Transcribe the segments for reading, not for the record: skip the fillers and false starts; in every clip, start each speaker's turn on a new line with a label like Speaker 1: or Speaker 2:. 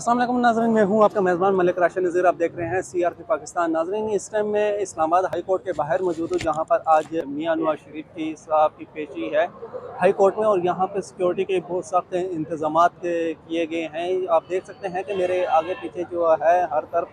Speaker 1: अस्सलाम वालेकुम नाज़रीन, मैं हूं आपका मेज़बान मलिक राशिद नज़ीर। आप देख रहे हैं CRP पाकिस्तान। नाज़रीन, इस टाइम मैं इस्लामाबाद हाई कोर्ट के बाहर मौजूद हूं, जहां पर आज मियां नवाज शरीफ की साहब की पेशी है हाई कोर्ट में, और यहां पर सिक्योरिटी के बहुत सख्त इंतज़ाम किए गए हैं। आप देख सकते हैं कि मेरे आगे पीछे जो है हर तरफ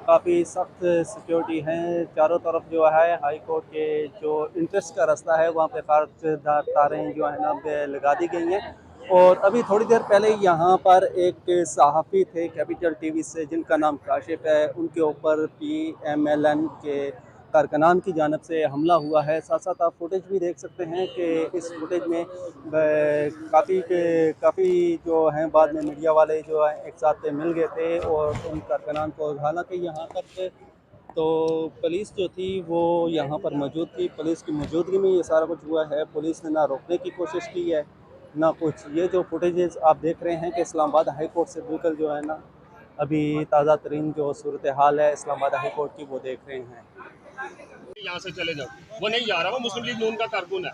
Speaker 1: काफ़ी सख्त सिक्योरिटी हैं। चारों तरफ जो है हाई कोर्ट के जो इंट्रेंस का रास्ता है वहाँ पे खारदार तारें जो है ना लगा दी गई हैं। और अभी थोड़ी देर पहले यहाँ पर एक सहाफ़ी थे कैपिटल टीवी से, जिनका नाम काशिफ है, उनके ऊपर PMLN के कारकुनान की जानिब से हमला हुआ है। साथ साथ आप फुटेज भी देख सकते हैं कि इस फुटेज में काफ़ी जो हैं बाद में मीडिया वाले जो है एक साथ मिल गए थे और उन कारकुनान को, हालांकि यहाँ तक तो पुलिस जो थी वो यहाँ पर मौजूद थी। पुलिस की मौजूदगी में ये सारा कुछ हुआ है। पुलिस ने ना रोकने की कोशिश की है ना कुछ। ये जो फुटेजेस आप देख रहे हैं कि इस्लामाबाद हाई कोर्ट से बिल्कुल जो है ना अभी ताज़ा तरीन जो सूरत हाल है इस्लामाबाद हाई कोर्ट की वो देख रहे हैं।
Speaker 2: यहाँ से चले जाओ, वो नहीं जा रहा, वो मुस्लिम लीग नून का कारकुन है।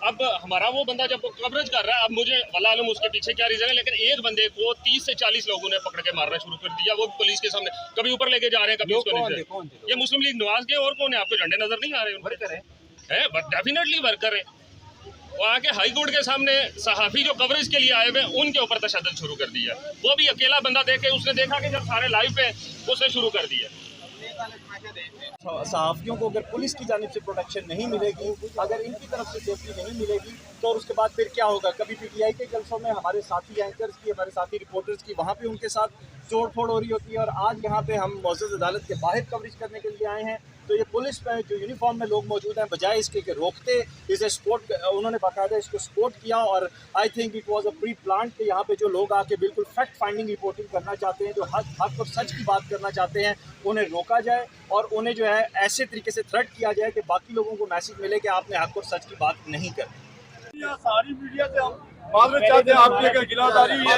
Speaker 2: अब हमारा वो बंदा जब कवरेज कर रहा है, अब मुझे वल्लाह आलम उसके पीछे क्या रीजन है, लेकिन एक बंदे को 30 से 40 लोगों ने पकड़ के मारना शुरू कर दिया, वो पुलिस के सामने। कभी ऊपर लेके जा रहे हैं, कभी उसको नीचे। ये मुस्लिम लीग नवाज के और कौन है? आपको झंडे नजर नहीं आ रहे? वर्कर है, बट डेफिनेटली वर्कर है। वहाँ के हाई कोर्ट के सामने सहाफ़ी जो कवरेज के लिए आए हुए उनके ऊपर तशद्दुद शुरू कर दिया। वो भी अकेला बंदा देखे, उसने देखा कि जब सारे लाइव पे, उसने शुरू कर दिया।
Speaker 3: सहाफ़ियों को अगर पुलिस की जानिब से प्रोटेक्शन नहीं मिलेगी, अगर इनकी तरफ से सेफ्टी नहीं मिलेगी, तो और उसके बाद फिर क्या होगा? कभी PTI के जलसों में हमारे साथी एंकर्स की, हमारे साथी रिपोर्टर्स की वहाँ पे उनके साथ तोड़ फोड़ हो रही होती है, और आज यहाँ पे हम मौजूद अदालत के बाहर कवरेज करने के लिए आए हैं। तो ये पुलिस में जो यूनिफॉर्म में लोग मौजूद हैं, बजाय इसके कि रोकते, इसे सपोर्ट, उन्होंने बाकायदा इसको सपोर्ट किया। और I think it was a pre plan कि यहाँ पे जो लोग आके बिल्कुल फैक्ट फाइंडिंग रिपोर्टिंग करना चाहते हैं, जो हक और सच की बात करना चाहते हैं, उन्हें रोका जाए और उन्हें जो है ऐसे तरीके से थ्रेट किया जाए कि बाकी लोगों को मैसेज मिले कि आपने हक और सच की बात नहीं करनी।
Speaker 4: सारी मीडिया से हम मामले चाहते हैं, आपकी एक गिलादारी है,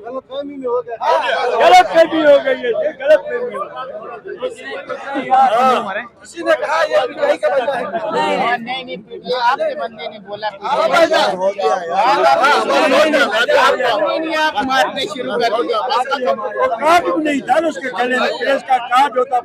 Speaker 4: गलत फहमी हो गई है, गलत फहमी किसी ने कहा ये PTI का बंदा है।
Speaker 5: नहीं PTI आपके बंदे ने बोला, आप मारने शुरू कर दिया।
Speaker 4: कार्ड भी नहीं था उसके गले में, प्रेस का कार्ड होता